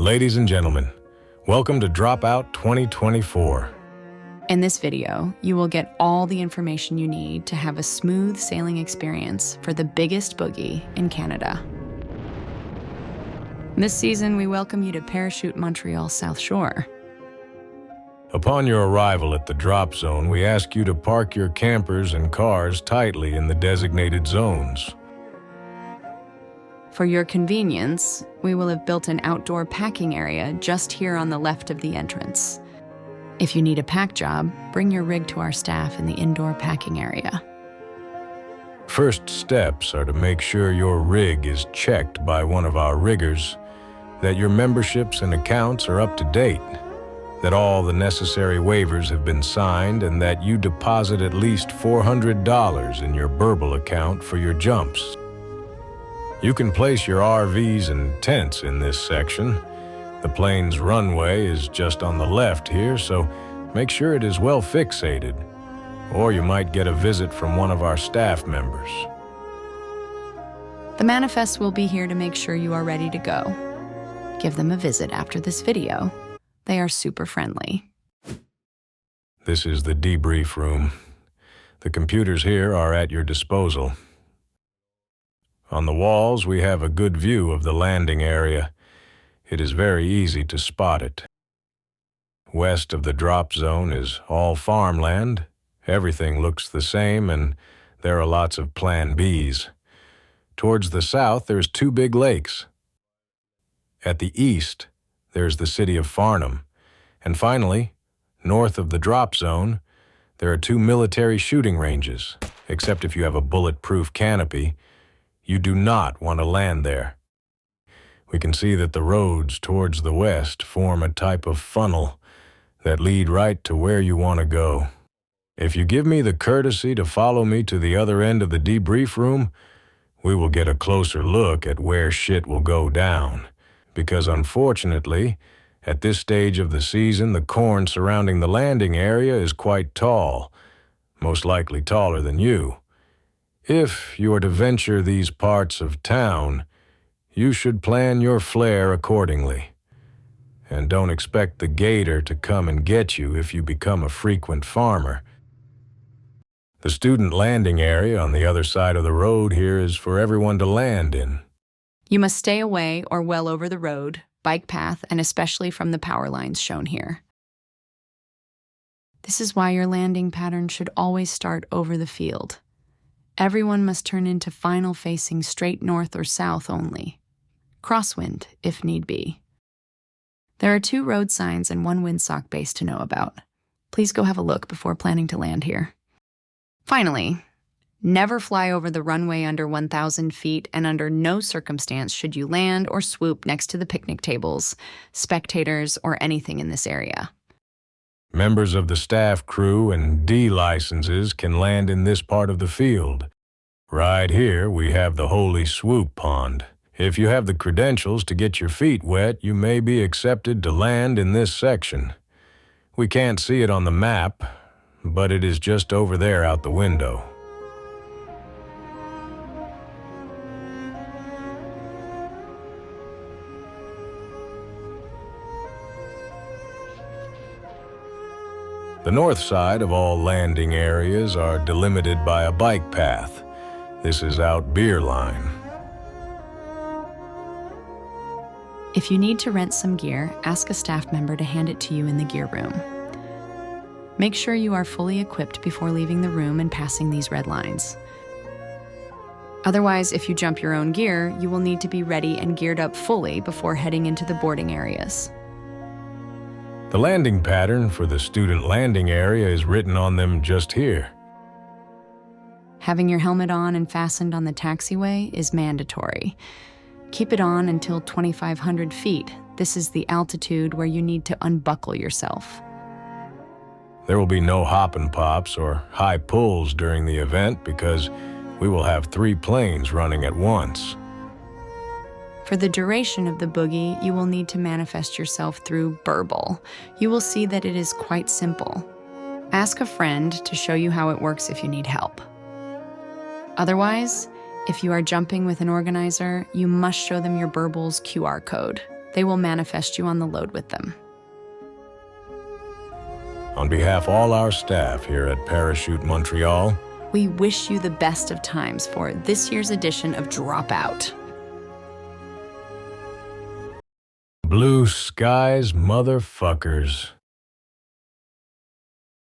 Ladies and gentlemen, welcome to Dropout 2024. In this video, you will get all the information you need to have a smooth sailing experience for the biggest boogie in Canada. This season, we welcome you to Parachute Montreal's South Shore. Upon your arrival at the drop zone, we ask you to park your campers and cars tightly in the designated zones. For your convenience, we will have built an outdoor packing area just here on the left of the entrance. If you need a pack job, bring your rig to our staff in the indoor packing area. First steps are to make sure your rig is checked by one of our riggers, that your memberships and accounts are up to date, that all the necessary waivers have been signed, and that you deposit at least $400 in your Burble account for your jumps. You can place your RVs and tents in this section. The plane's runway is just on the left here, so make sure it is well fixated, or you might get a visit from one of our staff members. The manifests will be here to make sure you are ready to go. Give them a visit after this video. They are super friendly. This is the debrief room. The computers here are at your disposal. On the walls, we have a good view of the landing area. It is very easy to spot it. West of the drop zone is all farmland. Everything looks the same, and there are lots of Plan Bs. Towards the south, there's two big lakes. At the east, there's the city of Farnham. And finally, north of the drop zone, there are two military shooting ranges, except if you have a bulletproof canopy. You do not want to land there. We can see that the roads towards the west form a type of funnel that lead right to where you want to go. If you give me the courtesy to follow me to the other end of the debrief room, we will get a closer look at where shit will go down. Because unfortunately, at this stage of the season, the corn surrounding the landing area is quite tall, most likely taller than you. If you are to venture these parts of town, you should plan your flair accordingly. And don't expect the gator to come and get you if you become a frequent farmer. The student landing area on the other side of the road here is for everyone to land in. You must stay away or well over the road, bike path, and especially from the power lines shown here. This is why your landing pattern should always start over the field. Everyone must turn into final facing straight north or south only. Crosswind, if need be. There are 2 road signs and 1 windsock base to know about. Please go have a look before planning to land here. Finally, never fly over the runway under 1,000 feet, and under no circumstance should you land or swoop next to the picnic tables, spectators, or anything in this area. Members of the staff crew and D licenses can land in this part of the field. Right here, we have the Holy Swoop Pond. If you have the credentials to get your feet wet, you may be accepted to land in this section. We can't see it on the map, but it is just over there out the window. The north side of all landing areas are delimited by a bike path. This is out Beer Line. If you need to rent some gear, ask a staff member to hand it to you in the gear room. Make sure you are fully equipped before leaving the room and passing these red lines. Otherwise, if you jump your own gear, you will need to be ready and geared up fully before heading into the boarding areas. The landing pattern for the student landing area is written on them just here. Having your helmet on and fastened on the taxiway is mandatory. Keep it on until 2,500 feet. This is the altitude where you need to unbuckle yourself. There will be no hop and pops or high pulls during the event because we will have 3 planes running at once. For the duration of the boogie, you will need to manifest yourself through Burble. You will see that it is quite simple. Ask a friend to show you how it works if you need help. Otherwise, if you are jumping with an organizer, you must show them your Burble's QR code. They will manifest you on the load with them. On behalf of all our staff here at Parachute Montreal, We wish you the best of times for this year's edition of Dropout. blue skies, motherfuckers.